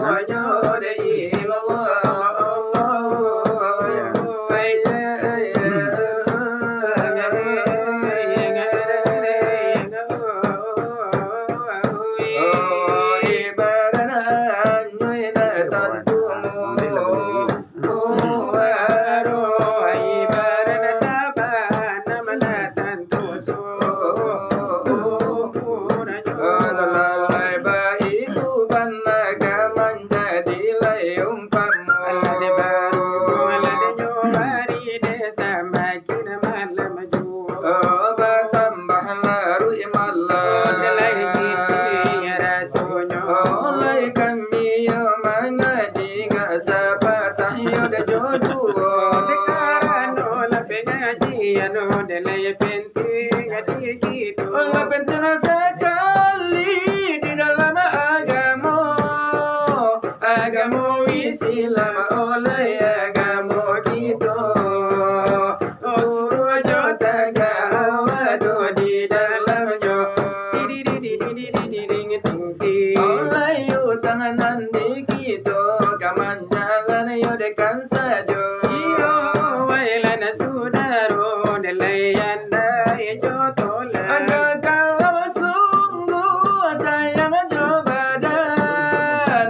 Penting sekali di dalam agama Islam oleh agama kita suruh jota gawado di dalamnya oleh yu tanganan di kita kaman jalan yu dekan saja iyo wailana sudaro delayanda jotola agak kalau sungguh sayang cobadan